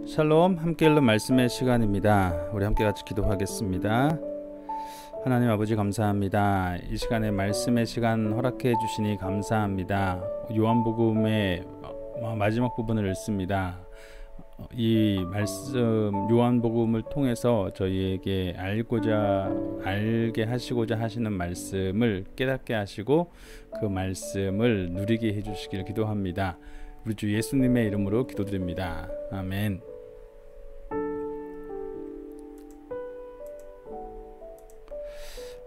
샬롬, 함께 읽는 말씀의 시간입니다. 우리 함께 같이 기도하겠습니다. 하나님 아버지 감사합니다. 이 시간에 말씀의 시간 허락해 주시니 감사합니다. 요한복음의 마지막 부분을 읽습니다. 이 말씀 요한복음을 통해서 저희에게 알게 하시고자 하시는 말씀을 깨닫게 하시고 그 말씀을 누리게 해주시길 기도합니다. 우리 주 예수님의 이름으로 기도드립니다. 아멘.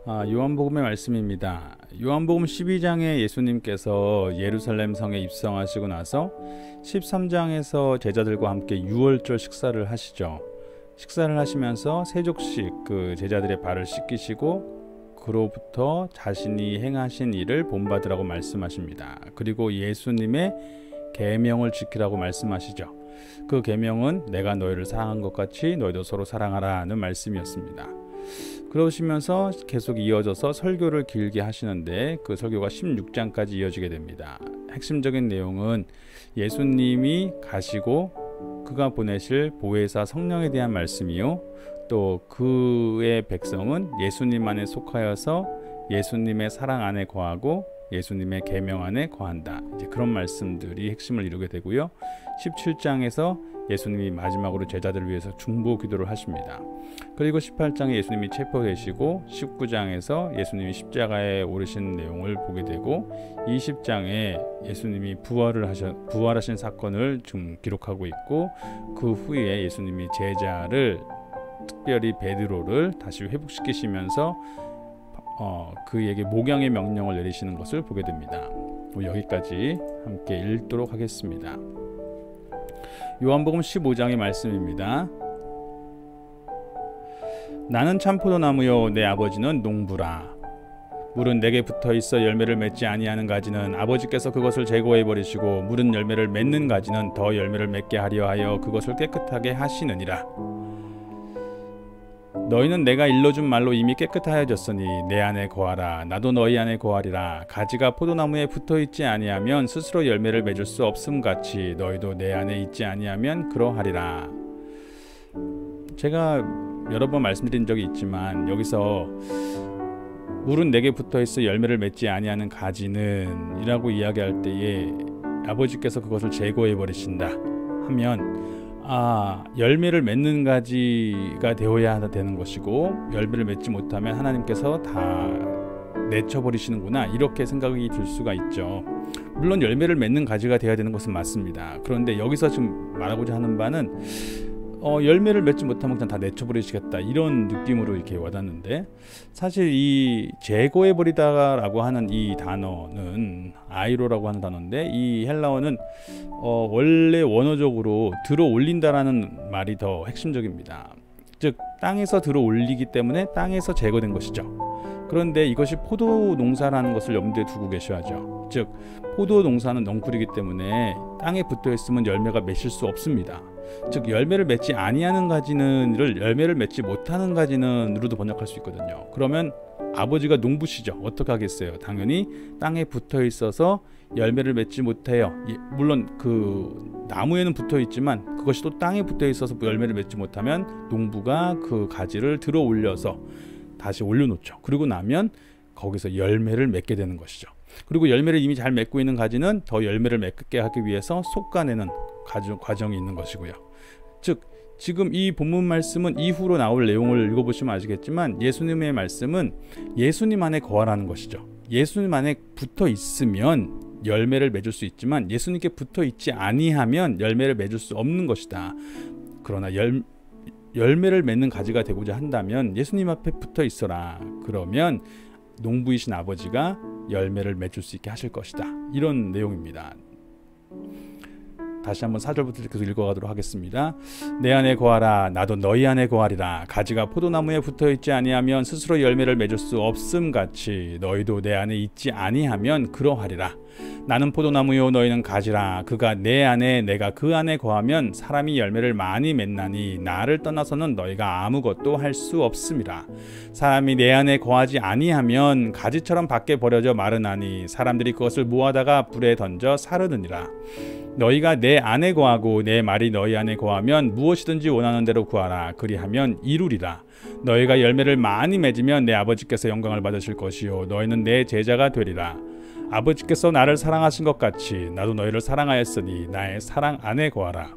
요한복음의 말씀입니다. 요한복음 12장에 예수님께서 예루살렘 성에 입성하시고 나서 13장에서 제자들과 함께 유월절 식사를 하시죠. 식사를 하시면서 세족씩 그 제자들의 발을 씻기시고 그로부터 자신이 행하신 일을 본받으라고 말씀하십니다. 그리고 예수님의 계명을 지키라고 말씀하시죠. 그 계명은 내가 너희를 사랑한 것 같이 너희도 서로 사랑하라는 말씀이었습니다. 그러시면서 계속 이어져서 설교를 길게 하시는데 그 설교가 16장까지 이어지게 됩니다. 핵심적인 내용은 예수님이 가시고 그가 보내실 보혜사 성령에 대한 말씀이요, 또 그의 백성은 예수님 안에 속하여서 예수님의 사랑 안에 거하고 예수님의 계명 안에 거한다. 이제 그런 말씀들이 핵심을 이루게 되고요. 17장에서 예수님이 마지막으로 제자들을 위해서 중보 기도를 하십니다. 그리고 18장에 예수님이 체포되시고 19장에서 예수님이 십자가에 오르신 내용을 보게 되고 20장에 예수님이 부활하신 사건을 좀 기록하고 있고 그 후에 예수님이 제자를 특별히 베드로를 다시 회복시키시면서 그에게 목양의 명령을 내리시는 것을 보게 됩니다. 여기까지 함께 읽도록 하겠습니다. 요한복음 15장의 말씀입니다. 나는 참포도나무요 내 아버지는 농부라. 물은 내게 붙어있어 열매를 맺지 아니하는 가지는 아버지께서 그것을 제거해 버리시고 물은 열매를 맺는 가지는 더 열매를 맺게 하려 하여 그것을 깨끗하게 하시느니라. 너희는 내가 일러준 말로 이미 깨끗하여졌으니 내 안에 거하라. 나도 너희 안에 거하리라. 가지가 포도나무에 붙어있지 아니하면 스스로 열매를 맺을 수 없음같이 너희도 내 안에 있지 아니하면 그러하리라. 제가 여러 번 말씀드린 적이 있지만 여기서 물은 내게 붙어있어 열매를 맺지 아니하는 가지는 이라고 이야기할 때에 아버지께서 그것을 제거해 버리신다 하면 열매를 맺는 가지가 되어야 되는 것이고 열매를 맺지 못하면 하나님께서 다 내쳐버리시는구나 이렇게 생각이 들 수가 있죠. 물론 열매를 맺는 가지가 되어야 되는 것은 맞습니다. 그런데 여기서 지금 말하고자 하는 바는 열매를 맺지 못하면 그냥 다 내쳐버리시겠다 이런 느낌으로 이렇게 와닿는데, 사실 이 제거해버리다라고 하는 이 단어는 아이로라고 하는 단어인데 이 헬라어는 원래 원어적으로 들어 올린다라는 말이 더 핵심적입니다. 즉 땅에서 들어 올리기 때문에 땅에서 제거된 것이죠. 그런데 이것이 포도 농사라는 것을 염두에 두고 계셔야죠. 즉 포도 농사는 넝쿨이기 때문에 땅에 붙어 있으면 열매가 맺힐 수 없습니다. 즉 열매를 맺지 아니하는 가지는를 열매를 맺지 못하는 가지는으로도 번역할 수 있거든요. 그러면 아버지가 농부시죠. 어떻게 하겠어요? 당연히 땅에 붙어 있어서 열매를 맺지 못해요. 물론 그 나무에는 붙어 있지만 그것이 또 땅에 붙어 있어서 열매를 맺지 못하면 농부가 그 가지를 들어 올려서 다시 올려놓죠. 그리고 나면 거기서 열매를 맺게 되는 것이죠. 그리고 열매를 이미 잘 맺고 있는 가지는 더 열매를 맺게 하기 위해서 솎아내는 과정이 있는 것이고요. 즉 지금 이 본문 말씀은 이후로 나올 내용을 읽어보시면 아시겠지만 예수님의 말씀은 예수님 안에 거하라는 것이죠. 예수님 안에 붙어 있으면 열매를 맺을 수 있지만 예수님께 붙어 있지 아니하면 열매를 맺을 수 없는 것이다. 그러나 열매를 맺는 가지가 되고자 한다면 예수님 앞에 붙어 있어라. 그러면 농부이신 아버지가 열매를 맺을 수 있게 하실 것이다. 이런 내용입니다. 다시 한번 4절부터 계속 읽어가도록 하겠습니다. 내 안에 거하라. 나도 너희 안에 거하리라. 가지가 포도나무에 붙어있지 아니하면 스스로 열매를 맺을 수 없음같이 너희도 내 안에 있지 아니하면 그러하리라. 나는 포도나무요 너희는 가지라. 그가 내 안에 내가 그 안에 거하면 사람이 열매를 많이 맺나니 나를 떠나서는 너희가 아무것도 할 수 없음이라. 사람이 내 안에 거하지 아니하면 가지처럼 밖에 버려져 마르나니 사람들이 그것을 모아다가 불에 던져 사르느니라. 너희가 내 안에 거하고 내 말이 너희 안에 거하면 무엇이든지 원하는 대로 구하라. 그리하면 이루리라. 너희가 열매를 많이 맺으면 내 아버지께서 영광을 받으실 것이요 너희는 내 제자가 되리라. 아버지께서 나를 사랑하신 것 같이 나도 너희를 사랑하였으니 나의 사랑 안에 거하라.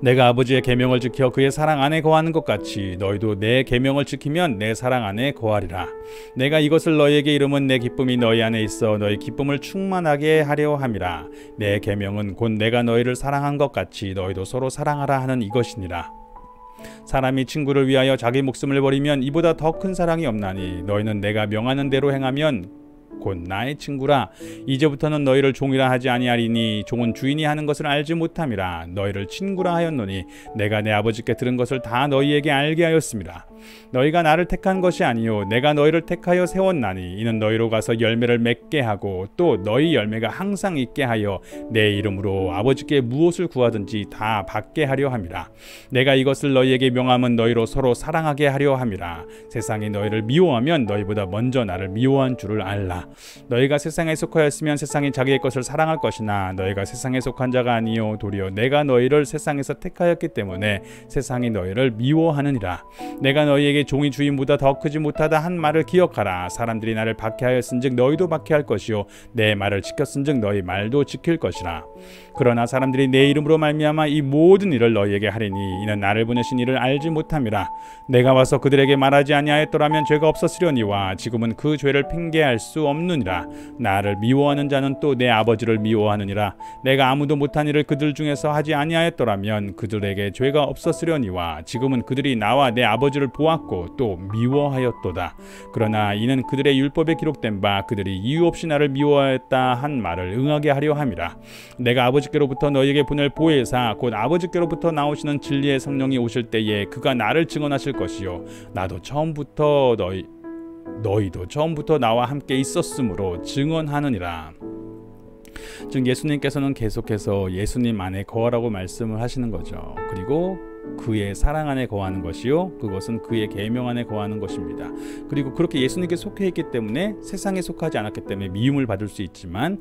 내가 아버지의 계명을 지켜 그의 사랑 안에 거하는 것 같이 너희도 내 계명을 지키면 내 사랑 안에 거하리라. 내가 이것을 너희에게 이름은 내 기쁨이 너희 안에 있어 너희 기쁨을 충만하게 하려 함이라. 내 계명은 곧 내가 너희를 사랑한 것 같이 너희도 서로 사랑하라 하는 이것이니라. 사람이 친구를 위하여 자기 목숨을 버리면 이보다 더 큰 사랑이 없나니 너희는 내가 명하는 대로 행하면 곧 나의 친구라. 이제부터는 너희를 종이라 하지 아니하리니 종은 주인이 하는 것을 알지 못함이라. 너희를 친구라 하였노니 내가 내 아버지께 들은 것을 다 너희에게 알게 하였습니다. 너희가 나를 택한 것이 아니요 내가 너희를 택하여 세웠나니 이는 너희로 가서 열매를 맺게 하고 또 너희 열매가 항상 있게 하여 내 이름으로 아버지께 무엇을 구하든지 다 받게 하려 함이라. 내가 이것을 너희에게 명함은 너희로 서로 사랑하게 하려 함이라. 세상이 너희를 미워하면 너희보다 먼저 나를 미워한 줄을 알라. 너희가 세상에 속하였으면 세상이 자기의 것을 사랑할 것이나 너희가 세상에 속한 자가 아니요 도리어 내가 너희를 세상에서 택하였기 때문에 세상이 너희를 미워하느니라. 내가 너희에게 종이 주인보다 더 크지 못하다 한 말을 기억하라. 사람들이 나를 박해하였은즉 너희도 박해할 것이요 내 말을 지켰은즉 너희 말도 지킬 것이라. 그러나 사람들이 내 이름으로 말미암아 이 모든 일을 너희에게 하리니 이는 나를 보내신 이를 알지 못함이라. 내가 와서 그들에게 말하지 아니하였더라면 죄가 없었으려니와 지금은 그 죄를 핑계할 수 없느니라. 나를 미워하는 자는 또 내 아버지를 미워하느니라. 내가 아무도 못한 일을 그들 중에서 하지 아니하였더라면 그들에게 죄가 없었으려니와 지금은 그들이 나와 내 아버지를 보았고 또 미워하였도다. 그러나 이는 그들의 율법에 기록된 바 그들이 이유 없이 나를 미워하였다 한 말을 응하게 하려 함이라. 내가 아버지께로부터 너희에게 보낼 보혜사 곧 아버지께로부터 나오시는 진리의 성령이 오실 때에 그가 나를 증언하실 것이요 나도 처음부터 너희도 처음부터 나와 함께 있었으므로 증언하느니라. 즉 예수님께서는 계속해서 예수님 안에 거하라고 말씀을 하시는 거죠. 그리고 그의 사랑 안에 거하는 것이요 그것은 그의 계명 안에 거하는 것입니다. 그리고 그렇게 예수님께 속해 있기 때문에 세상에 속하지 않았기 때문에 미움을 받을 수 있지만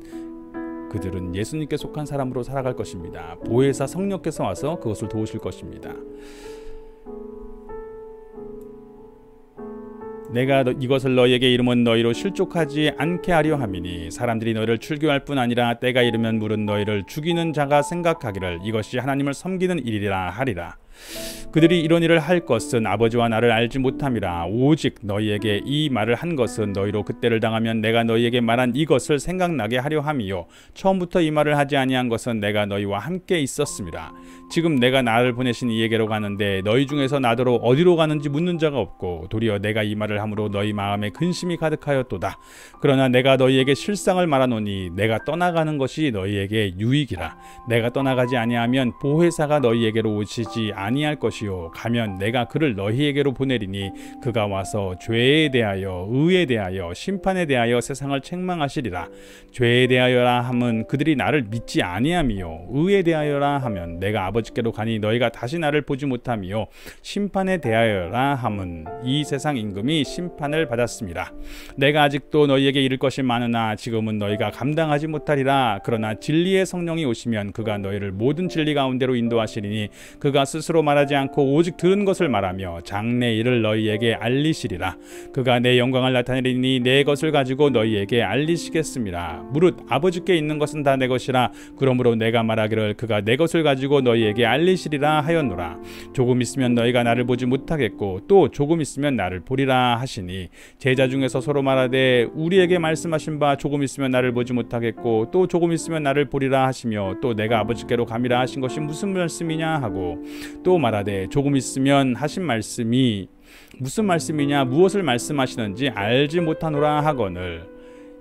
그들은 예수님께 속한 사람으로 살아갈 것입니다. 보혜사 성령께서 와서 그것을 도우실 것입니다. 내가 이것을 너희에게 이름은 너희로 실족하지 않게 하려 함이니 사람들이 너희를 출교할 뿐 아니라 때가 이르면 물은 너희를 죽이는 자가 생각하기를 이것이 하나님을 섬기는 일이라 하리라. 그들이 이런 일을 할 것은 아버지와 나를 알지 못함이라. 오직 너희에게 이 말을 한 것은 너희로 그때를 당하면 내가 너희에게 말한 이것을 생각나게 하려 함이요 처음부터 이 말을 하지 아니한 것은 내가 너희와 함께 있었음이라. 지금 내가 나를 보내신 이에게로 가는데 너희 중에서 나더러 어디로 가는지 묻는 자가 없고 도리어 내가 이 말을 함으로 너희 마음에 근심이 가득하였도다. 그러나 내가 너희에게 실상을 말하노니 내가 떠나가는 것이 너희에게 유익이라. 내가 떠나가지 아니하면 보혜사가 너희에게로 오시지 아니할 것이요 가면 내가 그를 너희에게로 보내리니 그가 와서 죄에 대하여 의에 대하여 심판에 대하여 세상을 책망하시리라. 죄에 대하여라 함은 그들이 나를 믿지 아니함이요 의에 대하여라 하면 내가 아버지께로 가니 너희가 다시 나를 보지 못함이요 심판에 대하여라 함은 이 세상 임금이 심판을 받았습니다. 내가 아직도 너희에게 이를 것이 많으나 지금은 너희가 감당하지 못하리라. 그러나 진리의 성령이 오시면 그가 너희를 모든 진리 가운데로 인도하시리니 그가 스스로 말하지 않고 오직 들은 것을 말하며 장래 일을 너희에게 알리시리라. 그가 내 영광을 나타내리니 내 것을 가지고 너희에게 알리시겠습니다. 무릇 아버지께 있는 것은 다 내 것이라. 그러므로 내가 말하기를 그가 내 것을 가지고 너희에게 알리시리라 하였노라. 조금 있으면 너희가 나를 보지 못하겠고 또 조금 있으면 나를 보리라 하시니 제자 중에서 서로 말하되 우리에게 말씀하신 바 조금 있으면 나를 보지 못하겠고 또 조금 있으면 나를 보리라 하시며 또 내가 아버지께로 감이라 하신 것이 무슨 말씀이냐 하고 또 말하되 조금 있으면 하신 말씀이 무슨 말씀이냐 무엇을 말씀하시는지 알지 못하노라 하거늘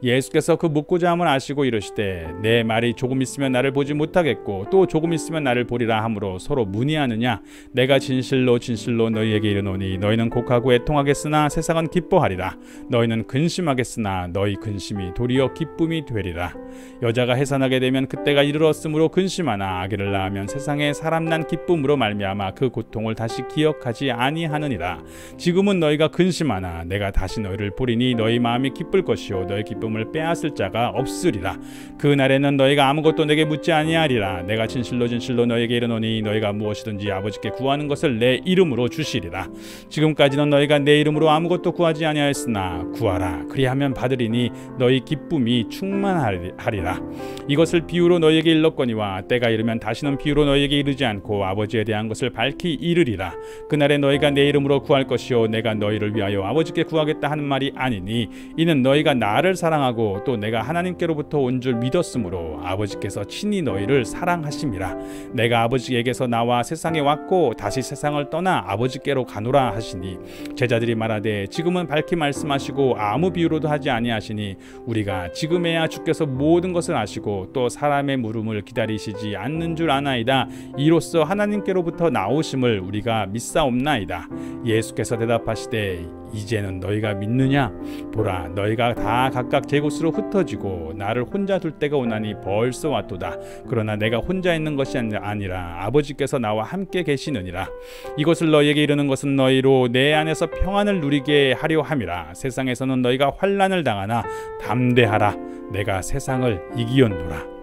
예수께서 그 묻고자 함을 아시고 이르시되 내 말이 조금 있으면 나를 보지 못하겠고 또 조금 있으면 나를 보리라 하므로 서로 문의하느냐. 내가 진실로 진실로 너희에게 이르노니 너희는 곡하고 애통하겠으나 세상은 기뻐하리라. 너희는 근심하겠으나 너희 근심이 도리어 기쁨이 되리라. 여자가 해산하게 되면 그때가 이르렀으므로 근심하나 아기를 낳으면 세상에 사람 난 기쁨으로 말미암아 그 고통을 다시 기억하지 아니하느니라. 지금은 너희가 근심하나 내가 다시 너희를 보리니 너희 마음이 기쁠 것이요 너희 기쁨 기쁨을 빼앗을 자가 없으리라. 그날에는 너희가 아무것도 내게 묻지 아니하리라. 내가 진실로 진실로 너희에게 이르노니 너희가 무엇이든지 아버지께 구하는 것을 내 이름으로 주시리라. 지금까지는 너희가 내 이름으로 아무것도 구하지 아니하였으나 구하라. 그리하면 받으리니 너희 기쁨이 충만하리라. 이것을 비유로 너희에게 일렀거니와 때가 이르면 다시는 비유로 너희에게 이르지 않고 아버지에 대한 것을 밝히 이르리라. 그날에 너희가 내 이름으로 구할 것이요 내가 너희를 위하여 아버지께 구하겠다 하는 말이 아니니 이는 너희가 나를 사랑하고 또 내가 하나님께로부터 온 줄 믿었으므로 아버지께서 친히 너희를 사랑하심이라. 내가 아버지에게서 나와 세상에 왔고 다시 세상을 떠나 아버지께로 가노라 하시니 제자들이 말하되 지금은 밝히 말씀하시고 아무 비유로도 하지 아니하시니 우리가 지금에야 주께서 모든 것을 아시고 또 사람의 물음을 기다리시지 않는 줄 아나이다. 이로써 하나님께로부터 나오심을 우리가 믿사옵나이다. 예수께서 대답하시되 이제는 너희가 믿느냐? 보라 너희가 다 각각 제 곳으로 흩어지고 나를 혼자 둘 때가 오나니 벌써 왔도다. 그러나 내가 혼자 있는 것이 아니라 아버지께서 나와 함께 계시느니라. 이것을 너희에게 이르는 것은 너희로 내 안에서 평안을 누리게 하려 함이라. 세상에서는 너희가 환난을 당하나 담대하라. 내가 세상을 이기었노라.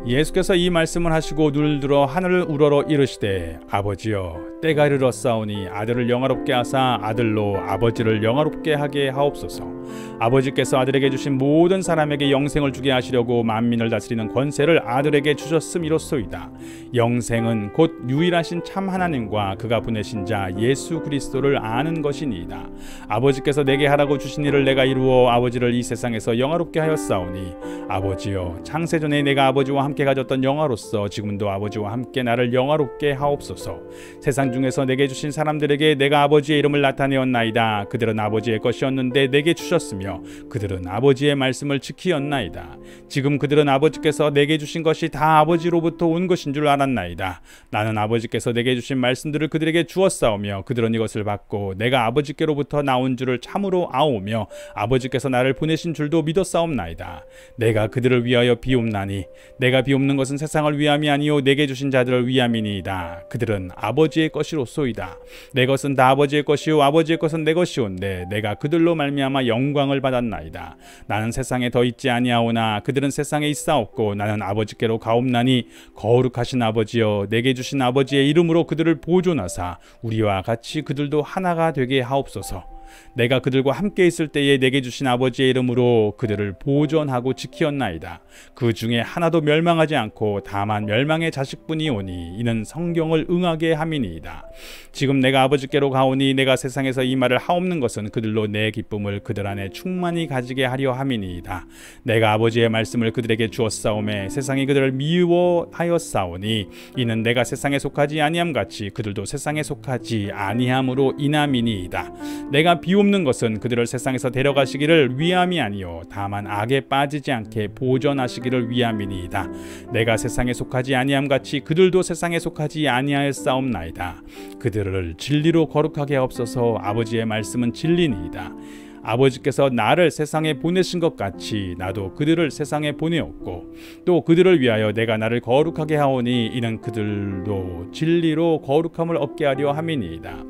예수께서 이 말씀을 하시고 눈을 들어 하늘을 우러러 이르시되 아버지여 때가 이르렀사오니 아들을 영화롭게 하사 아들로 아버지를 영화롭게 하게 하옵소서. 아버지께서 아들에게 주신 모든 사람에게 영생을 주게 하시려고 만민을 다스리는 권세를 아들에게 주셨음이로소이다. 영생은 곧 유일하신 참 하나님과 그가 보내신 자 예수 그리스도를 아는 것이니이다. 아버지께서 내게 하라고 주신 일을 내가 이루어 아버지를 이 세상에서 영화롭게 하였사오니 아버지여 창세전에 내가 아버지와 함께 가졌던 영화로서 지금도 아버지와 함께 나를 영화롭게 하옵소서. 세상 중에서 내게 주신 사람들에게 내가 아버지의 이름을 나타내었나이다. 그들은 아버지의 것이었는데 내게 주셨으며 그들은 아버지의 말씀을 지키었나이다. 지금 그들은 아버지께서 내게 주신 것이 다 아버지로부터 온 것인 줄 알았나이다. 나는 아버지께서 내게 주신 말씀들을 그들에게 주었사오며 그들은 이것을 받고 내가 아버지께로부터 나온 줄을 참으로 아오며 아버지께서 나를 보내신 줄도 믿었사옵나이다. 내가 그들을 위하여 비옵나니 내가 비옵는 것은 세상을 위함이 아니요 내게 주신 자들을 위함이니이다. 그들은 아버지의 것이로소이다. 내 것은 다 아버지의 것이요 아버지의 것은 내 것이온데 내가 그들로 말미암아 영광을 받았나이다. 나는 세상에 더 있지 아니하오나 그들은 세상에 있사옵고 나는 아버지께로 가옵나니 거룩하신 아버지여 내게 주신 아버지의 이름으로 그들을 보존하사 우리와 같이 그들도 하나가 되게 하옵소서. 내가 그들과 함께 있을 때에 내게 주신 아버지의 이름으로 그들을 보존하고 지키었나이다. 그 중에 하나도 멸망하지 않고 다만 멸망의 자식뿐이 오니 이는 성경을 응하게 함이니이다. 지금 내가 아버지께로 가오니 내가 세상에서 이 말을 하옵는 것은 그들로 내 기쁨을 그들 안에 충만히 가지게 하려 함이니이다. 내가 아버지의 말씀을 그들에게 주었사오매 세상이 그들을 미워하였사오니 이는 내가 세상에 속하지 아니함 같이 그들도 세상에 속하지 아니함으로 인함이니이다. 내가 비옵는 것은 그들을 세상에서 데려가시기를 위함이 아니요 다만 악에 빠지지 않게 보존하시기를 위함이니이다. 내가 세상에 속하지 아니함 같이 그들도 세상에 속하지 아니하였사옵나이다. 그들을 진리로 거룩하게 하옵소서. 아버지의 말씀은 진리니이다. 아버지께서 나를 세상에 보내신 것 같이 나도 그들을 세상에 보내었고 또 그들을 위하여 내가 나를 거룩하게 하오니 이는 그들도 진리로 거룩함을 얻게 하려 함이니이다.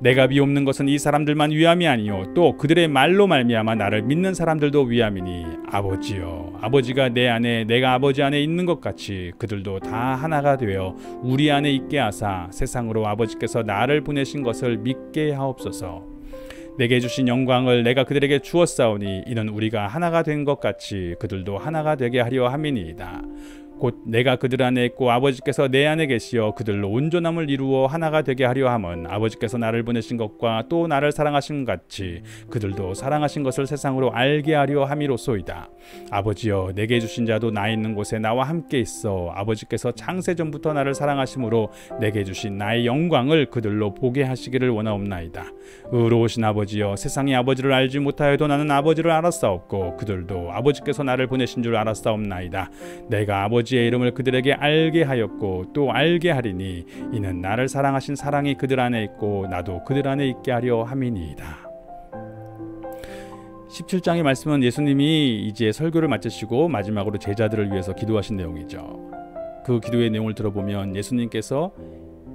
내가 비옵는 것은 이 사람들만 위함이 아니요 또 그들의 말로 말미암아 나를 믿는 사람들도 위함이니 아버지여 아버지가 내 안에 내가 아버지 안에 있는 것 같이 그들도 다 하나가 되어 우리 안에 있게 하사 세상으로 아버지께서 나를 보내신 것을 믿게 하옵소서. 내게 주신 영광을 내가 그들에게 주었사오니 이는 우리가 하나가 된 것 같이 그들도 하나가 되게 하려 함이니이다. 곧 내가 그들 안에 있고 아버지께서 내 안에 계시어 그들로 온전함을 이루어 하나가 되게 하려 함은 아버지께서 나를 보내신 것과 또 나를 사랑하신 것 같이 그들도 사랑하신 것을 세상으로 알게 하려 함이로소이다. 아버지여 내게 주신 자도 나 있는 곳에 나와 함께 있어 아버지께서 창세전부터 나를 사랑하심으로 내게 주신 나의 영광을 그들로 보게 하시기를 원하옵나이다. 의로우신 아버지여 세상이 아버지를 알지 못하여도 나는 아버지를 알았사옵고 그들도 아버지께서 나를 보내신 줄 알았사옵나이다. 내가 아버지의 이름을 그들에게 알게 하였고 또 알게 하리니 이는 나를 사랑하신 사랑이 그들 안에 있고 나도 그들 안에 있게 하려 함이니이다. 17장의 말씀은 예수님이 이제 설교를 마치시고 마지막으로 제자들을 위해서 기도하신 내용이죠. 그 기도의 내용을 들어보면 예수님께서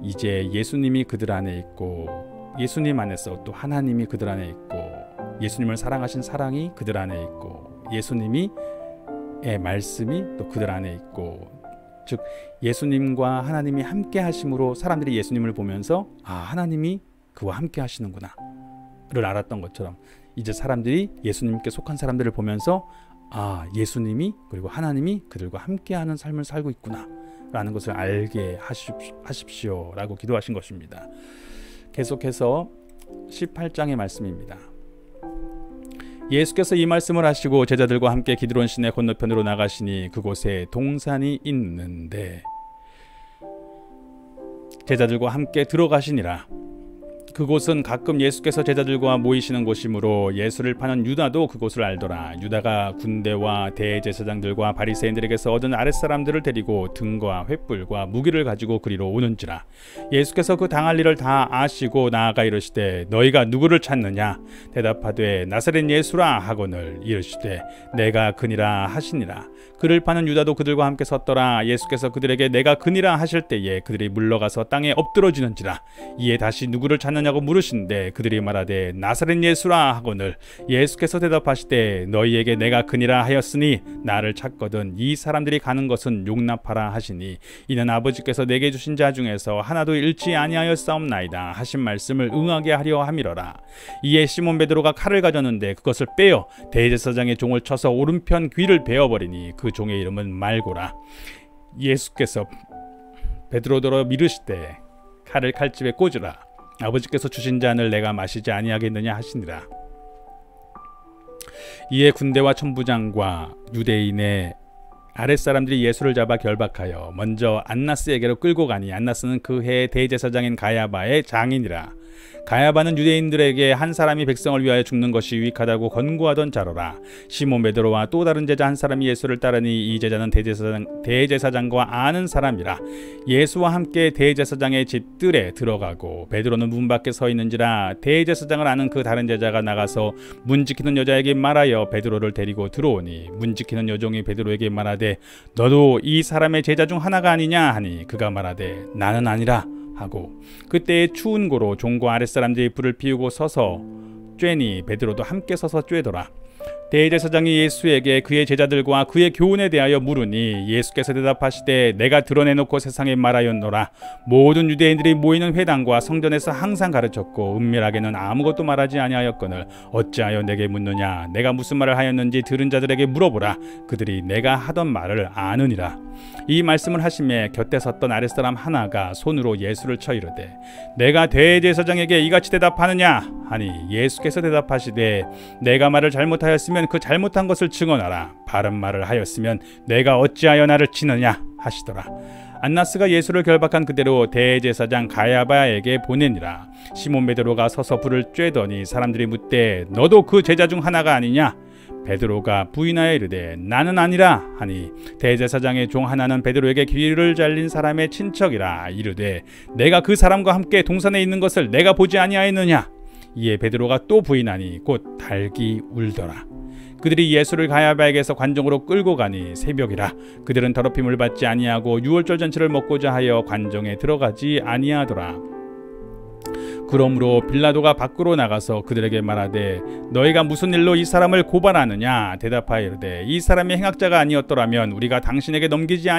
이제 예수님이 그들 안에 있고 예수님 안에서 또 하나님이 그들 안에 있고 예수님을 사랑하신 사랑이 그들 안에 있고 예수님의 말씀이 또 그들 안에 있고, 즉 예수님과 하나님이 함께 하심으로 사람들이 예수님을 보면서 아, 하나님이 그와 함께 하시는구나 를 알았던 것처럼, 이제 사람들이 예수님께 속한 사람들을 보면서 아, 예수님이 그리고 하나님이 그들과 함께하는 삶을 살고 있구나 라는 것을 알게 하십시오 라고 기도하신 것입니다. 계속해서 18장의 말씀입니다. 예수께서 이 말씀을 하시고 제자들과 함께 기드론 시내 건너편으로 나가시니 그곳에 동산이 있는데 제자들과 함께 들어가시니라. 그곳은 가끔 예수께서 제자들과 모이시는 곳이므로 예수를 파는 유다도 그곳을 알더라. 유다가 군대와 대제사장들과 바리새인들에게서 얻은 아랫사람들을 데리고 등과 횃불과 무기를 가지고 그리로 오는지라. 예수께서 그 당할 일을 다 아시고 나아가 이르시되 너희가 누구를 찾느냐? 대답하되 나사렛 예수라 하거늘 이르시되 내가 그니라 하시니라. 그를 파는 유다도 그들과 함께 섰더라. 예수께서 그들에게 내가 그니라 하실 때에 그들이 물러가서 땅에 엎드러지는지라. 이에 다시 누구를 찾느냐고 물으신데 그들이 말하되 나사렛 예수라 하거늘 예수께서 대답하시되 너희에게 내가 그니라 하였으니 나를 찾거든 이 사람들이 가는 것은 용납하라 하시니 이는 아버지께서 내게 주신 자 중에서 하나도 잃지 아니하였사옵나이다 하신 말씀을 응하게 하려 함이러라. 이에 시몬 베드로가 칼을 가졌는데 그것을 빼어 대제사장의 종을 쳐서 오른편 귀를 베어버리니 그 종의 이름은 말고라. 예수께서 베드로더러 미르시되 칼을 칼집에 꽂으라. 아버지께서 주신 잔을 내가 마시지 아니하겠느냐 하시니라. 이에 군대와 천부장과 유대인의 아랫사람들이 예수를 잡아 결박하여 먼저 안나스에게로 끌고 가니 안나스는 그 해의 대제사장인 가야바의 장인이라. 가야바는 유대인들에게 한 사람이 백성을 위하여 죽는 것이 유익하다고 권고하던 자로라. 시몬 베드로와 또 다른 제자 한 사람이 예수를 따르니 이 제자는 대제사장과 아는 사람이라. 예수와 함께 대제사장의 집 뜰에 들어가고 베드로는 문 밖에 서 있는지라. 대제사장을 아는 그 다른 제자가 나가서 문 지키는 여자에게 말하여 베드로를 데리고 들어오니 문 지키는 여종이 베드로에게 말하되 너도 이 사람의 제자 중 하나가 아니냐 하니 그가 말하되 나는 아니라 하고 그때에 추운 고로 종과 아랫사람들이 불을 피우고 서서 쬐니 베드로도 함께 서서 쬐더라. 대제사장이 예수에게 그의 제자들과 그의 교훈에 대하여 물으니 예수께서 대답하시되 내가 드러내놓고 세상에 말하였노라. 모든 유대인들이 모이는 회당과 성전에서 항상 가르쳤고 은밀하게는 아무것도 말하지 아니하였거늘 어찌하여 내게 묻느냐? 내가 무슨 말을 하였는지 들은 자들에게 물어보라. 그들이 내가 하던 말을 아느니라. 이 말씀을 하심에 곁에 섰던 아랫사람 하나가 손으로 예수를 쳐 이르되 내가 대제사장에게 이같이 대답하느냐 하니 예수께서 대답하시되 내가 말을 잘못하였으면 그 잘못한 것을 증언하라. 바른 말을 하였으면 내가 어찌하여 나를 치느냐 하시더라. 안나스가 예수를 결박한 그대로 대제사장 가야바에게 보내니라. 시몬 베드로가 서서 불을 쬐더니 사람들이 묻되 너도 그 제자 중 하나가 아니냐? 베드로가 부인하여 이르되 나는 아니라 하니 대제사장의 종 하나는 베드로에게 귀를 잘린 사람의 친척이라. 이르되 내가 그 사람과 함께 동산에 있는 것을 내가 보지 아니하였느냐? 이에 베드로가 또 부인하니 곧 달기 울더라. 그들이 예수를 가야바에게서 관정으로 끌고 가니 새벽이라. 그들은 더럽힘을 받지 아니하고 유월절 잔치를 먹고자 하여 관정에 들어가지 아니하더라. 그러므로 빌라도가 밖으로 나가서 그들에게 말하되 너희가 무슨 일로 이 사람을 고발하느냐? 대답하여 이르되 이 사람이 행악자가 아니었더라면 우리가 당신에게 넘기지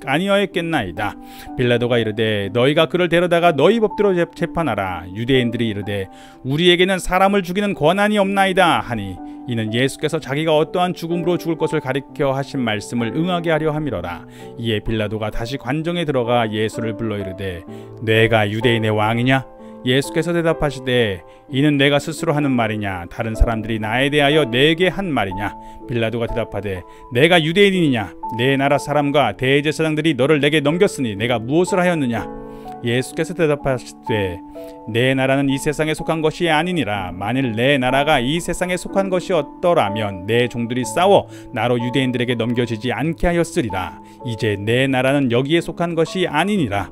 아니하였겠나이다. 빌라도가 이르되 너희가 그를 데려다가 너희 법대로 재판하라. 유대인들이 이르되 우리에게는 사람을 죽이는 권한이 없나이다 하니 이는 예수께서 자기가 어떠한 죽음으로 죽을 것을 가리켜 하신 말씀을 응하게 하려 함이러라. 이에 빌라도가 다시 관정에 들어가 예수를 불러 이르되 내가 유대인의 왕이냐? 예수께서 대답하시되 이는 내가 스스로 하는 말이냐? 다른 사람들이 나에 대하여 내게 한 말이냐? 빌라도가 대답하되 내가 유대인이냐? 내 나라 사람과 대제사장들이 너를 내게 넘겼으니 내가 무엇을 하였느냐? 예수께서 대답하시되 내 나라는 이 세상에 속한 것이 아니니라. 만일 내 나라가 이 세상에 속한 것이었더라면 내 종들이 싸워 나로 유대인들에게 넘겨지지 않게 하였으리라. 이제 내 나라는 여기에 속한 것이 아니니라.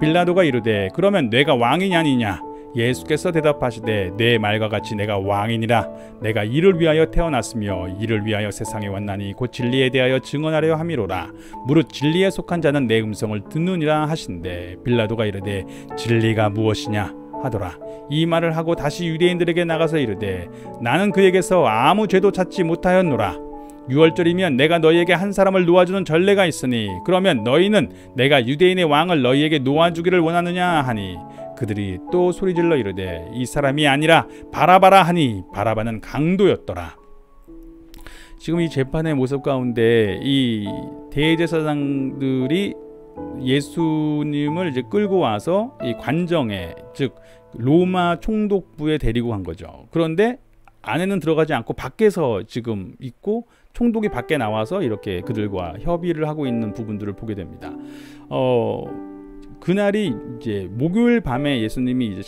빌라도가 이르되 그러면 내가 왕이냐 아니냐? 예수께서 대답하시되 내 말과 같이 내가 왕이니라. 내가 이를 위하여 태어났으며 이를 위하여 세상에 왔나니 곧 진리에 대하여 증언하려 함이로라. 무릇 진리에 속한 자는 내 음성을 듣느니라 하신대. 빌라도가 이르되 진리가 무엇이냐? 하더라. 이 말을 하고 다시 유대인들에게 나가서 이르되 나는 그에게서 아무 죄도 찾지 못하였노라. 유월절이면 내가 너희에게 한 사람을 놓아주는 전례가 있으니 그러면 너희는 내가 유대인의 왕을 너희에게 놓아주기를 원하느냐 하니 그들이 또 소리질러 이르되 이 사람이 아니라 바라바라 하니 바라바는 강도였더라. 지금 이 재판의 모습 가운데 이 대제사장들이 예수님을 이제 끌고 와서 이 관정에, 즉 로마 총독부에 데리고 간 거죠. 그런데 안에는 들어가지 않고 밖에서 지금 있고 총독이 밖에 나와서 이렇게 그들과 협의를 하고 있는 부분들을 보게 됩니다. 그날이 이제 목요일 밤에 예수님이 이제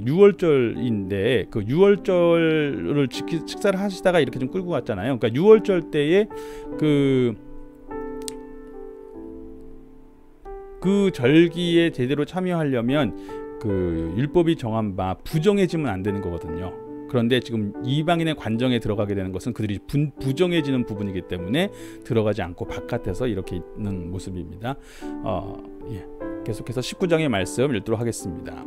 유월절인데 그 유월절을 식사를 하시다가 이렇게 좀 끌고 갔잖아요. 그러니까 유월절 때에 그 절기에 제대로 참여하려면 그 율법이 정한 바 부정해지면 안 되는 거거든요. 그런데 지금 이방인의 관정에 들어가게 되는 것은 그들이 부정해지는 부분이기 때문에 들어가지 않고 바깥에서 이렇게 있는 모습입니다. 계속해서 19장의 말씀 읽도록 하겠습니다.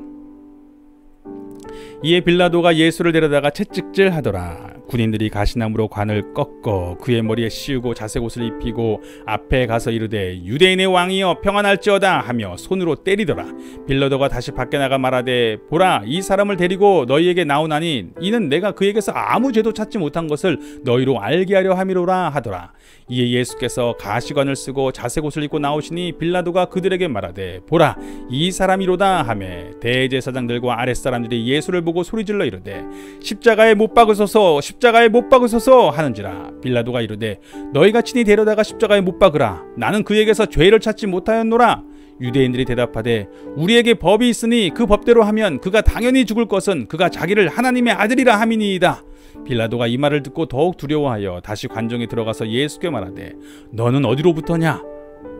이에 빌라도가 예수를 데려다가 채찍질 하더라. 군인들이 가시나무로 관을 꺾어 그의 머리에 씌우고 자색 옷을 입히고 앞에 가서 이르되 유대인의 왕이여 평안할지어다 하며 손으로 때리더라. 빌라도가 다시 밖에 나가 말하되 보라 이 사람을 데리고 너희에게 나오나니 이는 내가 그에게서 아무 죄도 찾지 못한 것을 너희로 알게 하려 함이로라 하더라. 이에 예수께서 가시관을 쓰고 자색 옷을 입고 나오시니 빌라도가 그들에게 말하되 보라 이 사람이로다 하매 대제사장들과 아랫사람들이 예수를 보고 소리질러 이르되 십자가에 못 박으소서 십자가에 못 박으소서 하는지라. 빌라도가 이르되 너희가 친히 데려다가 십자가에 못 박으라. 나는 그에게서 죄를 찾지 못하였노라. 유대인들이 대답하되 우리에게 법이 있으니 그 법대로 하면 그가 당연히 죽을 것은 그가 자기를 하나님의 아들이라 함이니이다. 빌라도가 이 말을 듣고 더욱 두려워하여 다시 관정에 들어가서 예수께 말하되 너는 어디로부터냐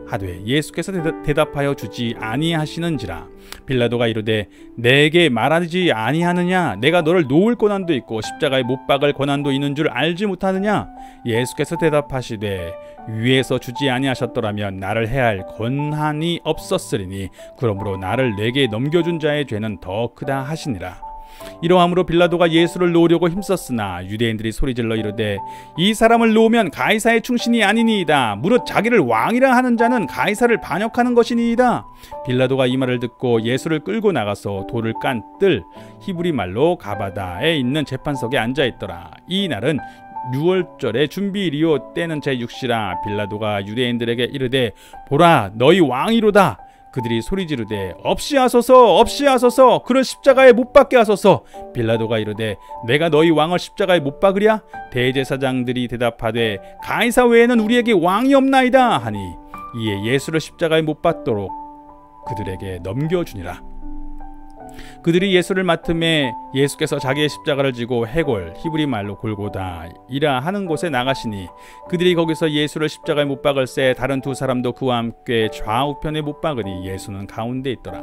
하되 예수께서 대답하여 주지 아니하시는지라. 빌라도가 이르되 내게 말하지 아니하느냐 내가 너를 놓을 권한도 있고 십자가에 못 박을 권한도 있는 줄 알지 못하느냐. 예수께서 대답하시되 위에서 주지 아니하셨더라면 나를 해할 권한이 없었으리니 그러므로 나를 내게 넘겨준 자의 죄는 더 크다 하시니라. 이러함으로 빌라도가 예수를 놓으려고 힘썼으나 유대인들이 소리질러 이르되 이 사람을 놓으면 가이사의 충신이 아니니이다. 무릇 자기를 왕이라 하는 자는 가이사를 반역하는 것이니이다. 빌라도가 이 말을 듣고 예수를 끌고 나가서 돌을 깐 뜰 히브리 말로 가바다에 있는 재판석에 앉아 있더라. 이 날은 유월절의 준비일이요 때는 제6시라. 빌라도가 유대인들에게 이르되 보라 너희 왕이로다. 그들이 소리 지르되 없이 하소서 없이 하소서 그를 십자가에 못 박게 하소서. 빌라도가 이르되 내가 너희 왕을 십자가에 못 박으랴. 대제사장들이 대답하되 가이사 외에는 우리에게 왕이 없나이다 하니 이에 예수를 십자가에 못 박도록 그들에게 넘겨주니라. 그들이 예수를 맡음에 예수께서 자기의 십자가를 지고 해골 히브리 말로 골고다 이라 하는 곳에 나가시니 그들이 거기서 예수를 십자가에 못 박을새 다른 두 사람도 그와 함께 좌우편에 못 박으니 예수는 가운데 있더라.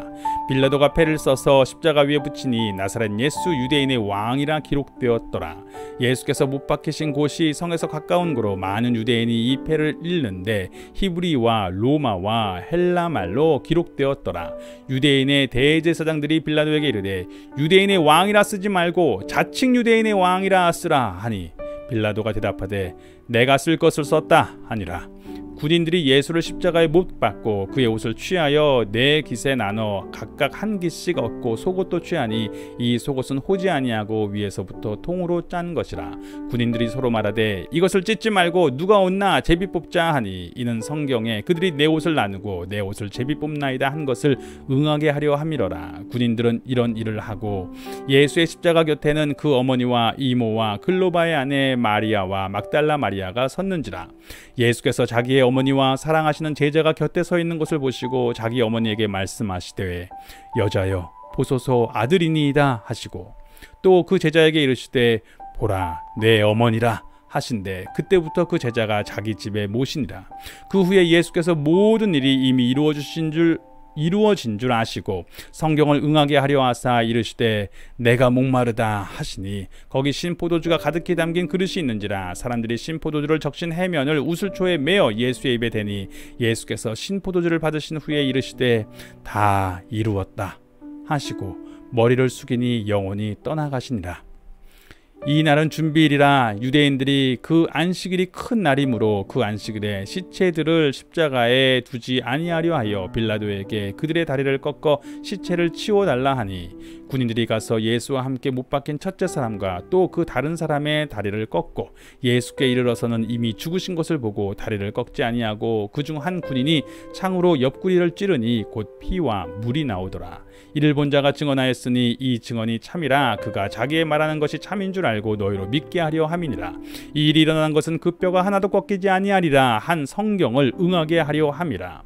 빌라도가 패를 써서 십자가 위에 붙이니 나사렛 예수 유대인의 왕이라 기록되었더라. 예수께서 못 박히신 곳이 성에서 가까운 고로 많은 유대인이 이 패를 읽는데 히브리와 로마와 헬라 말로 기록되었더라. 유대인의 대제사장들이 빌라도에게 이르되 유대인의 왕이라 쓰지 말고 자칭 유대인의 왕이라 쓰라 하니 빌라도가 대답하되 내가 쓸 것을 썼다 하니라. 군인들이 예수를 십자가에 못 박고 그의 옷을 취하여 네 깃에 나눠 각각 한 깃씩 얻고 속옷도 취하니 이 속옷은 호지 아니하고 위에서부터 통으로 짠 것이라. 군인들이 서로 말하되 이것을 찢지 말고 누가 옷나 제비 뽑자 하니 이는 성경에 그들이 내 옷을 나누고 내 옷을 제비 뽑나이다 한 것을 응하게 하려 함이러라. 군인들은 이런 일을 하고 예수의 십자가 곁에는 그 어머니와 이모와 글로바의 아내 마리아와 막달라 마리아가 섰는지라. 예수께서 자기의 어머니와 사랑하시는 제자가 곁에 서 있는 것을 보시고 자기 어머니에게 말씀하시되 여자여 보소서 아들이니이다 하시고 또 그 제자에게 이르시되 보라 내 어머니라 하신대 그때부터 그 제자가 자기 집에 모시니라. 그 후에 예수께서 모든 일이 이미 이루어진 줄 아시고 성경을 응하게 하려 하사 이르시되 내가 목마르다 하시니 거기 신포도주가 가득히 담긴 그릇이 있는지라. 사람들이 신포도주를 적신 해면을 우슬초에 메어 예수의 입에 대니 예수께서 신포도주를 받으신 후에 이르시되 다 이루었다 하시고 머리를 숙이니 영원히 떠나가시니라. 이 날은 준비일이라 유대인들이 그 안식일이 큰 날이므로 그 안식일에 시체들을 십자가에 두지 아니하려 하여 빌라도에게 그들의 다리를 꺾어 시체를 치워달라 하니 군인들이 가서 예수와 함께 못 박힌 첫째 사람과 또 그 다른 사람의 다리를 꺾고 예수께 이르러서는 이미 죽으신 것을 보고 다리를 꺾지 아니하고 그중 한 군인이 창으로 옆구리를 찌르니 곧 피와 물이 나오더라. 이를 본 자가 증언하였으니 이 증언이 참이라. 그가 자기의 말하는 것이 참인 줄 알고 너희로 믿게 하려 함이니라. 이 일이 일어난 것은 그 뼈가 하나도 꺾이지 아니하리라 한 성경을 응하게 하려 함이라.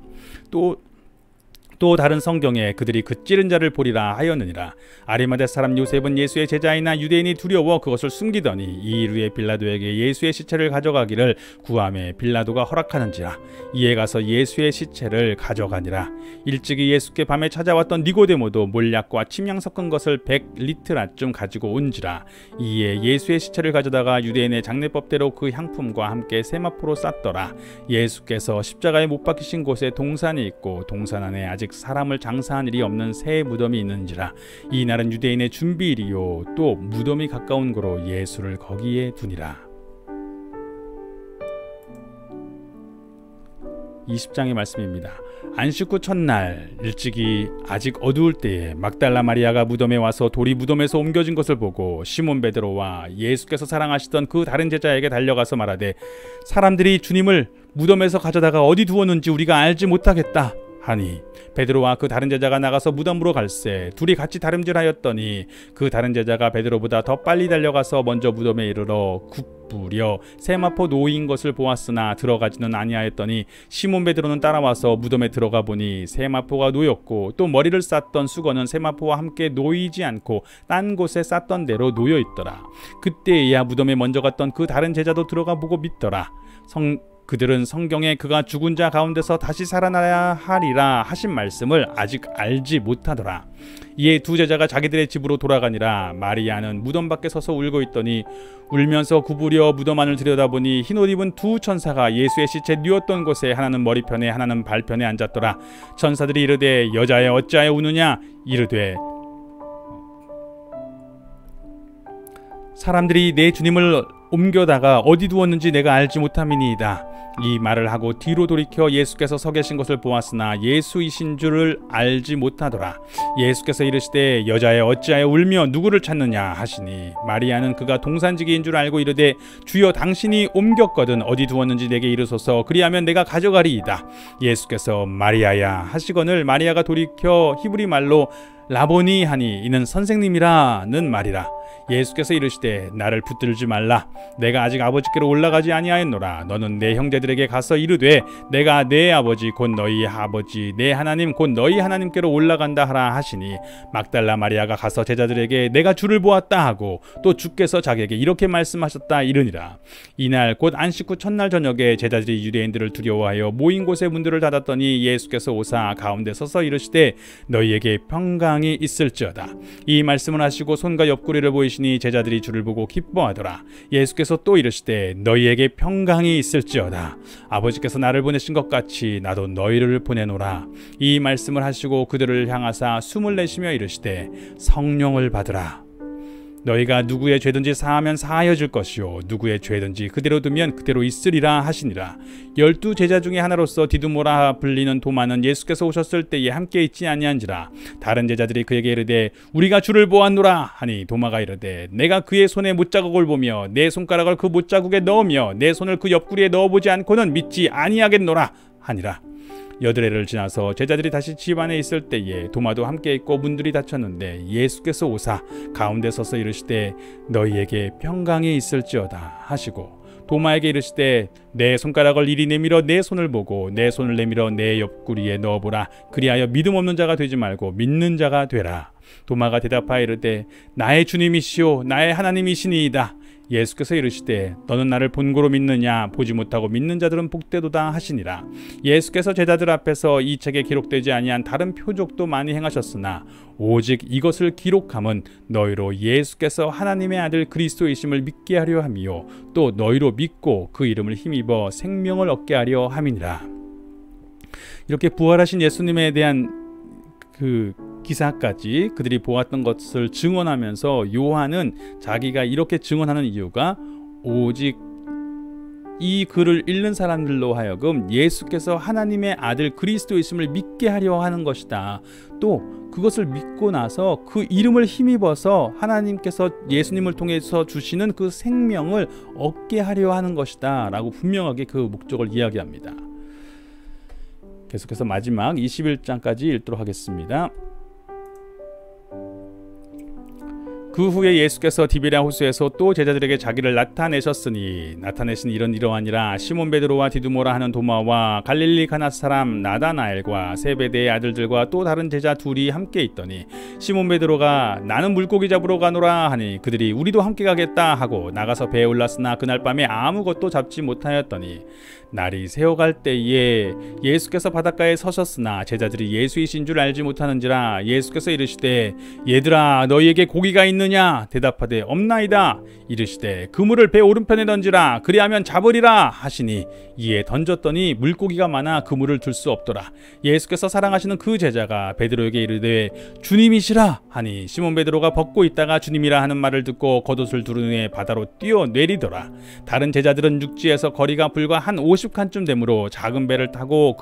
또 다른 성경에 그들이 그 찌른 자를 보리라 하였느니라. 아리마대 사람 요셉은 예수의 제자이나 유대인이 두려워 그것을 숨기더니 이 일 후에 빌라도에게 예수의 시체를 가져가기를 구하매 빌라도가 허락하는지라. 이에 가서 예수의 시체를 가져가니라. 일찍이 예수께 밤에 찾아왔던 니고데모도 몰약과 침향 섞은 것을 100리트라쯤 가지고 온지라. 이에 예수의 시체를 가져다가 유대인의 장례법대로 그 향품과 함께 세마포로 쌌더라. 예수께서 십자가에 못 박히신 곳에 동산이 있고 동산 안에 아직 사람을 장사한 일이 없는 새 무덤이 있는지라. 이 날은 유대인의 준비일이요 또 무덤이 가까운 고로 예수를 거기에 두니라. 20장의 말씀입니다. 안식 후 첫날 일찍이 아직 어두울 때에 막달라 마리아가 무덤에 와서 돌이 무덤에서 옮겨진 것을 보고 시몬 베드로와 예수께서 사랑하시던 그 다른 제자에게 달려가서 말하되 사람들이 주님을 무덤에서 가져다가 어디 두었는지 우리가 알지 못하겠다 하니 베드로와 그 다른 제자가 나가서 무덤으로 갈새 둘이 같이 다름질하였더니 그 다른 제자가 베드로보다 더 빨리 달려가서 먼저 무덤에 이르러 굽부려 세마포 놓인 것을 보았으나 들어가지는 아니하였더니 시몬 베드로는 따라와서 무덤에 들어가 보니 세마포가 놓였고 또 머리를 쌌던 수건은 세마포와 함께 놓이지 않고 딴 곳에 쌌던 대로 놓여 있더라. 그때에야 무덤에 먼저 갔던 그 다른 제자도 들어가 보고 믿더라. 그들은 성경에 그가 죽은 자 가운데서 다시 살아나야 하리라 하신 말씀을 아직 알지 못하더라. 이에 두 제자가 자기들의 집으로 돌아가니라. 마리아는 무덤 밖에 서서 울고 있더니 울면서 구부려 무덤 안을 들여다보니 흰옷 입은 두 천사가 예수의 시체 누웠던 곳에 하나는 머리편에 하나는 발편에 앉았더라. 천사들이 이르되 여자여 어찌하여 우느냐. 이르되 사람들이 내 주님을 옮겨다가 어디 두었는지 내가 알지 못함이니이다. 이 말을 하고 뒤로 돌이켜 예수께서 서 계신 것을 보았으나 예수이신 줄을 알지 못하더라. 예수께서 이르시되 여자여 어찌하여 울며 누구를 찾느냐 하시니 마리아는 그가 동산지기인 줄 알고 이르되 주여 당신이 옮겼거든 어디 두었는지 내게 이르소서 그리하면 내가 가져가리이다. 예수께서 마리아야 하시거늘 마리아가 돌이켜 히브리 말로 라보니 하니 이는 선생님이라는 말이라. 예수께서 이르시되 나를 붙들지 말라. 내가 아직 아버지께로 올라가지 아니하였노라. 너는 내 형제들에게 가서 이르되 내가 내 아버지 곧 너희 아버지 내 하나님 곧 너희 하나님께로 올라간다 하라 하시니 막달라 마리아가 가서 제자들에게 내가 주를 보았다 하고 또 주께서 자기에게 이렇게 말씀하셨다 이르니라. 이날 곧 안식 후 첫날 저녁에 제자들이 유대인들을 두려워하여 모인 곳의 문들을 닫았더니 예수께서 오사 가운데 서서 이르시되 너희에게 평강이 있을지어다. 이 말씀을 하시고 손과 옆구리를 보이시니 제자들이 주를 보고 기뻐하더라. 예수께서 또 이르시되 너희에게 평강이 있을지어다. 아버지께서 나를 보내신 것 같이 나도 너희를 보내노라. 이 말씀을 하시고 그들을 향하사 숨을 내쉬며 이르시되 성령을 받으라. 너희가 누구의 죄든지 사하면 사하여 줄 것이요 누구의 죄든지 그대로 두면 그대로 있으리라 하시니라. 12 제자 중에 하나로서 디두모라 불리는 도마는 예수께서 오셨을 때에 함께 있지 아니한지라. 다른 제자들이 그에게 이르되 우리가 주를 보았노라 하니 도마가 이르되 내가 그의 손에 못자국을 보며 내 손가락을 그 못자국에 넣으며 내 손을 그 옆구리에 넣어보지 않고는 믿지 아니하겠노라 하니라. 8해를 지나서 제자들이 다시 집 안에 있을 때에 도마도 함께 있고 문들이 닫혔는데 예수께서 오사 가운데 서서 이르시되 너희에게 평강이 있을지어다 하시고 도마에게 이르시되 내 손가락을 이리 내밀어 내 손을 보고 내 손을 내밀어 내 옆구리에 넣어보라. 그리하여 믿음 없는 자가 되지 말고 믿는 자가 되라. 도마가 대답하여 이르되 나의 주님이시오 나의 하나님이시니이다. 예수께서 이르시되 너는 나를 본고로 믿느냐 보지 못하고 믿는 자들은 복되도다 하시니라. 예수께서 제자들 앞에서 이 책에 기록되지 아니한 다른 표적도 많이 행하셨으나 오직 이것을 기록함은 너희로 예수께서 하나님의 아들 그리스도이심을 믿게 하려 함이요 또 너희로 믿고 그 이름을 힘입어 생명을 얻게 하려 함이니라. 이렇게 부활하신 예수님에 대한 그 기사까지 그들이 보았던 것을 증언하면서 요한은 자기가 이렇게 증언하는 이유가 오직 이 글을 읽는 사람들로 하여금 예수께서 하나님의 아들 그리스도이심을 믿게 하려 하는 것이다. 또 그것을 믿고 나서 그 이름을 힘입어서 하나님께서 예수님을 통해서 주시는 그 생명을 얻게 하려 하는 것이다 라고 분명하게 그 목적을 이야기합니다. 계속해서 마지막 21장까지 읽도록 하겠습니다. 그 후에 예수께서 디베랴 호수에서 또 제자들에게 자기를 나타내셨으니 나타내신 일은 이러하니라. 시몬 베드로와 디두모라 하는 도마와 갈릴리 가나 사람 나다나엘과 세베대의 아들들과 또 다른 제자 둘이 함께 있더니 시몬 베드로가 나는 물고기 잡으러 가노라 하니 그들이 우리도 함께 가겠다 하고 나가서 배에 올랐으나 그날 밤에 아무것도 잡지 못하였더니 날이 새어갈 때에 예수께서 바닷가에 서셨으나 제자들이 예수이신 줄 알지 못하는지라. 예수께서 이르시되 얘들아 너희에게 고기가 있느냐 대답하되 없나이다. 이르시되 그물을 배 오른편에 던지라 그리하면 잡으리라 하시니 이에 던졌더니 물고기가 많아 그물을 들 수 없더라. 예수께서 사랑하시는 그 제자가 베드로에게 이르되 주님이시라 하니 시몬 베드로가 벗고 있다가 주님이라 하는 말을 듣고 겉옷을 두른 후에 바다로 뛰어내리더라. 다른 제자들은 육지에서 거리가 불과 한 50칸쯤 되므로 작은 배를 타고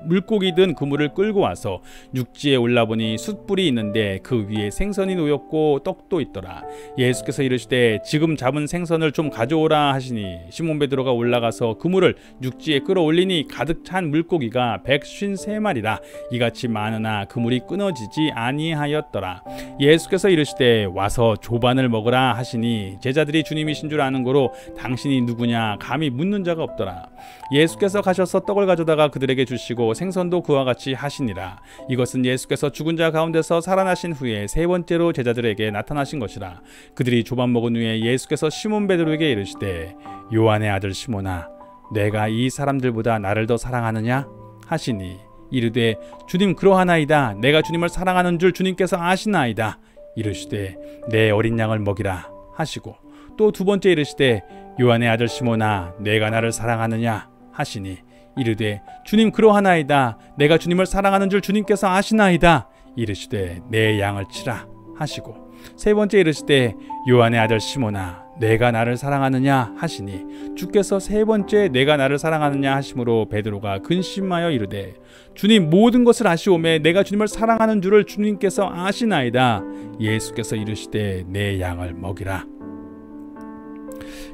물고기 든 그물을 끌고 와서 육지에 올라보니 숯불이 있는데 그 위에 생선이 놓였고 떡도 있더라. 예수께서 이르시되 지금 잡은 생선을 좀 가져오라 하시니 시몬 베드로가 올라가서 그물을 육지에 끌어올리니 가득 찬 물고기가 153마리라. 이같이 많으나 그물이 끊어지지 아니하였더라. 예수께서 이르시되 와서 조반을 먹으라 하시니 제자들이 주님이신 줄 아는 고로 당신이 누구냐 감히 묻는 자가 없더라. 예수께서 가셔서 떡을 가져다가 그들에게 주시고 생선도 그와 같이 하시니라. 이것은 예수께서 죽은 자 가운데서 살아나신 후에 세 번째로 제자들에게 나타나신 것이라. 그들이 조반 먹은 후에 예수께서 시몬 베드로에게 이르시되 요한의 아들 시몬아 내가 이 사람들보다 나를 더 사랑하느냐 하시니 이르되 주님 그러하나이다. 내가 주님을 사랑하는 줄 주님께서 아시나이다. 이르시되 내 어린 양을 먹이라 하시고 또 두 번째 이르시되 요한의 아들 시몬아 내가 나를 사랑하느냐 하시니 이르되 주님 그러하나이다. 내가 주님을 사랑하는 줄 주님께서 아시나이다. 이르시되 내 양을 치라 하시고 세 번째 이르시되 요한의 아들 시몬아 내가 나를 사랑하느냐 하시니 주께서 세 번째 내가 나를 사랑하느냐 하심으로 베드로가 근심하여 이르되 주님 모든 것을 아시오매 내가 주님을 사랑하는 줄을 주님께서 아시나이다. 예수께서 이르시되 내 양을 먹이라.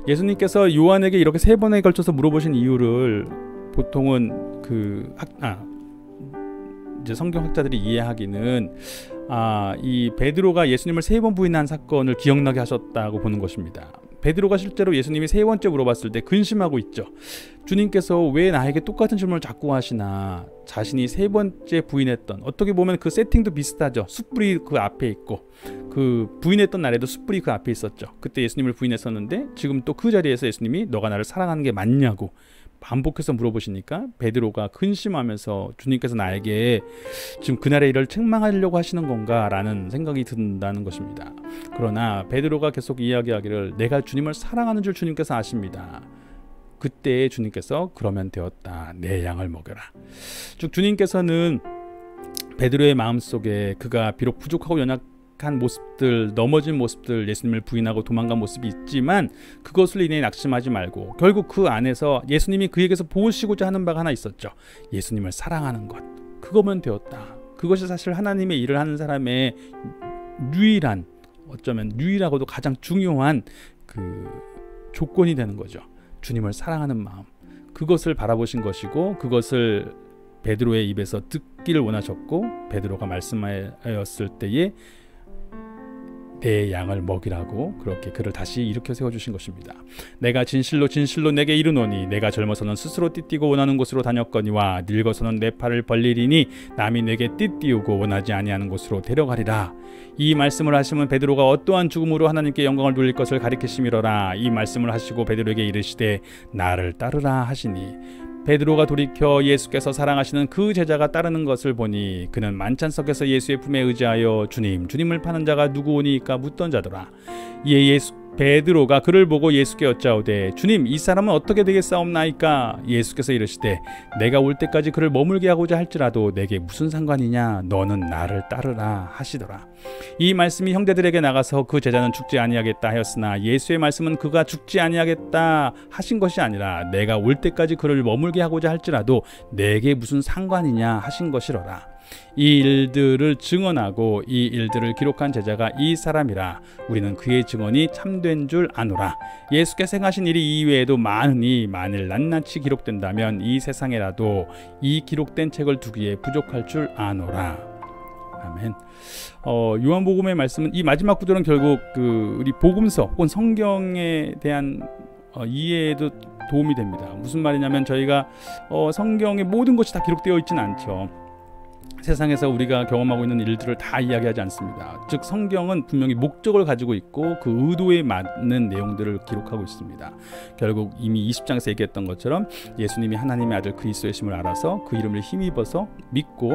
예수님께서 요한에게 이렇게 세 번에 걸쳐서 물어보신 이유를 보통은 이제 성경학자들이 이해하기는 이 베드로가 예수님을 세 번 부인한 사건을 기억나게 하셨다고 보는 것입니다. 베드로가 실제로 예수님이 세 번째 물어봤을 때 근심하고 있죠. 주님께서 왜 나에게 똑같은 질문을 자꾸 하시나. 자신이 세 번째 부인했던, 어떻게 보면 그 세팅도 비슷하죠. 숯불이 그 앞에 있고 그 부인했던 날에도 숯불이 그 앞에 있었죠. 그때 예수님을 부인했었는데 지금 또 그 자리에서 예수님이 너가 나를 사랑하는 게 맞냐고 반복해서 물어보시니까 베드로가 근심하면서 주님께서 나에게 지금 그날의 일을 책망하려고 하시는 건가 라는 생각이 든다는 것입니다. 그러나 베드로가 계속 이야기하기를 내가 주님을 사랑하는 줄 주님께서 아십니다. 그때 주님께서 그러면 되었다. 내 양을 먹여라. 즉 주님께서는 베드로의 마음속에 그가 비록 부족하고 연약한 모습들, 넘어진 모습들, 예수님을 부인하고 도망간 모습이 있지만 그것을 인해 낙심하지 말고 결국 그 안에서 예수님이 그에게서 보시고자 하는 바가 하나 있었죠. 예수님을 사랑하는 것. 그거면 되었다. 그것이 사실 하나님의 일을 하는 사람의 유일한, 어쩌면 유일하고도 가장 중요한 그 조건이 되는 거죠. 주님을 사랑하는 마음. 그것을 바라보신 것이고 그것을 베드로의 입에서 듣기를 원하셨고 베드로가 말씀하였을 때에 내 양을 먹이라고 그렇게 그를 다시 일으켜 세워주신 것입니다. 내가 진실로 진실로 내게 이르노니 내가 젊어서는 스스로 띠띠고 원하는 곳으로 다녔거니와 늙어서는 내 팔을 벌리리니 남이 내게 띠띠우고 원하지 아니하는 곳으로 데려가리라. 이 말씀을 하시면 베드로가 어떠한 죽음으로 하나님께 영광을 돌릴 것을 가리키심이로라. 이 말씀을 하시고 베드로에게 이르시되 나를 따르라 하시니 베드로가 돌이켜 예수께서 사랑하시는 그 제자가 따르는 것을 보니 그는 만찬석에서 예수의 품에 의지하여 주님을 파는 자가 누구오니까 묻던 자더라. 이에 베드로가 그를 보고 예수께 여짜오되 주님 이 사람은 어떻게 되겠사옵나이까? 예수께서 이르시되 내가 올 때까지 그를 머물게 하고자 할지라도 내게 무슨 상관이냐? 너는 나를 따르라 하시더라. 이 말씀이 형제들에게 나가서 그 제자는 죽지 아니하겠다 하였으나 예수의 말씀은 그가 죽지 아니하겠다 하신 것이 아니라 내가 올 때까지 그를 머물게 하고자 할지라도 내게 무슨 상관이냐 하신 것이로라. 이 일들을 증언하고 이 일들을 기록한 제자가 이 사람이라. 우리는 그의 증언이 참된 줄 아노라. 예수께서 행하신 일이 이외에도 많으니 만일 낱낱이 기록된다면 이 세상에라도 이 기록된 책을 두기에 부족할 줄 아노라. 아멘. 요한복음의 말씀은 이 마지막 구절은 결국 우리 복음서 혹은 성경에 대한 이해에도 도움이 됩니다. 무슨 말이냐면 저희가 성경의 모든 것이 다 기록되어 있지는 않죠. 세상에서 우리가 경험하고 있는 일들을 다 이야기하지 않습니다. 즉 성경은 분명히 목적을 가지고 있고 그 의도에 맞는 내용들을 기록하고 있습니다. 결국 이미 20장에서 얘기했던 것처럼 예수님이 하나님의 아들 그리스도의 심을 알아서 그 이름을 힘입어서 믿고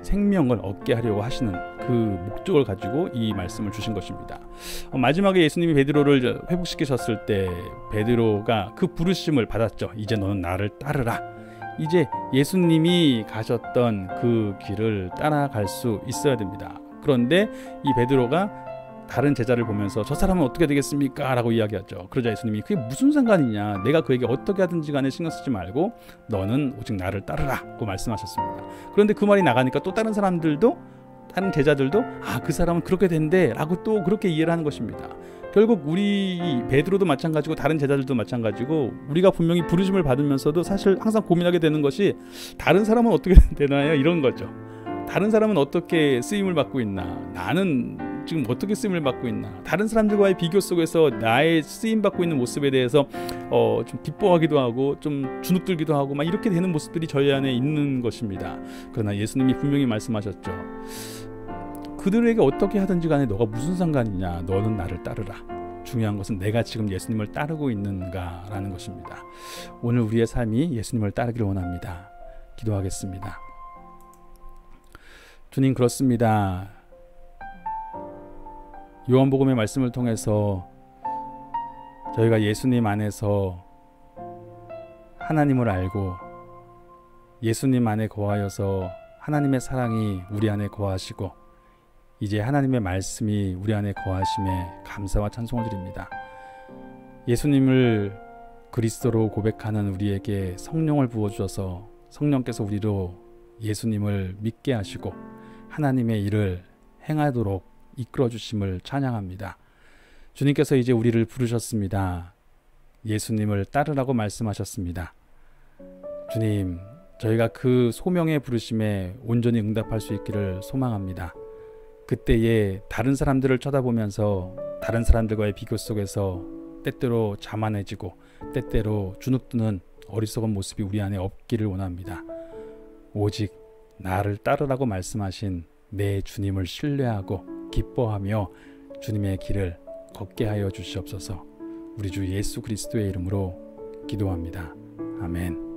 생명을 얻게 하려고 하시는 그 목적을 가지고 이 말씀을 주신 것입니다. 마지막에 예수님이 베드로를 회복시키셨을 때 베드로가 그 부르심을 받았죠. 이제 너는 나를 따르라. 이제 예수님이 가셨던 그 길을 따라갈 수 있어야 됩니다. 그런데 이 베드로가 다른 제자를 보면서 저 사람은 어떻게 되겠습니까? 라고 이야기하죠. 그러자 예수님이 그게 무슨 상관이냐? 내가 그에게 어떻게 하든지 간에 신경 쓰지 말고 너는 오직 나를 따르라고 말씀하셨습니다. 그런데 그 말이 나가니까 또 다른 사람들도 다른 제자들도 그 사람은 그렇게 된대 라고 또 그렇게 이해를 하는 것입니다. 결국 우리 베드로도 마찬가지고 다른 제자들도 마찬가지고 우리가 분명히 부르심을 받으면서도 사실 항상 고민하게 되는 것이 다른 사람은 어떻게 되나요? 이런 거죠. 다른 사람은 어떻게 쓰임을 받고 있나? 나는 지금 어떻게 쓰임을 받고 있나? 다른 사람들과의 비교 속에서 나의 쓰임 받고 있는 모습에 대해서 좀 기뻐하기도 하고 좀 주눅들기도 하고 막 이렇게 되는 모습들이 저희 안에 있는 것입니다. 그러나 예수님이 분명히 말씀하셨죠. 그들에게 어떻게 하든지 간에 너가 무슨 상관이냐? 너는 나를 따르라. 중요한 것은 내가 지금 예수님을 따르고 있는가라는 것입니다. 오늘 우리의 삶이 예수님을 따르기를 원합니다. 기도하겠습니다. 주님, 그렇습니다. 요한복음의 말씀을 통해서 저희가 예수님 안에서 하나님을 알고 예수님 안에 거하여서 하나님의 사랑이 우리 안에 거하시고 이제 하나님의 말씀이 우리 안에 거하심에 감사와 찬송을 드립니다. 예수님을 그리스도로 고백하는 우리에게 성령을 부어주셔서 성령께서 우리로 예수님을 믿게 하시고 하나님의 일을 행하도록 이끌어 주심을 찬양합니다. 주님께서 이제 우리를 부르셨습니다. 예수님을 따르라고 말씀하셨습니다. 주님, 저희가 그 소명의 부르심에 온전히 응답할 수 있기를 소망합니다. 그때에 다른 사람들을 쳐다보면서 다른 사람들과의 비교 속에서 때때로 자만해지고 때때로 주눅드는 어리석은 모습이 우리 안에 없기를 원합니다. 오직 나를 따르라고 말씀하신 내 주님을 신뢰하고 기뻐하며 주님의 길을 걷게 하여 주시옵소서. 우리 주 예수 그리스도의 이름으로 기도합니다. 아멘.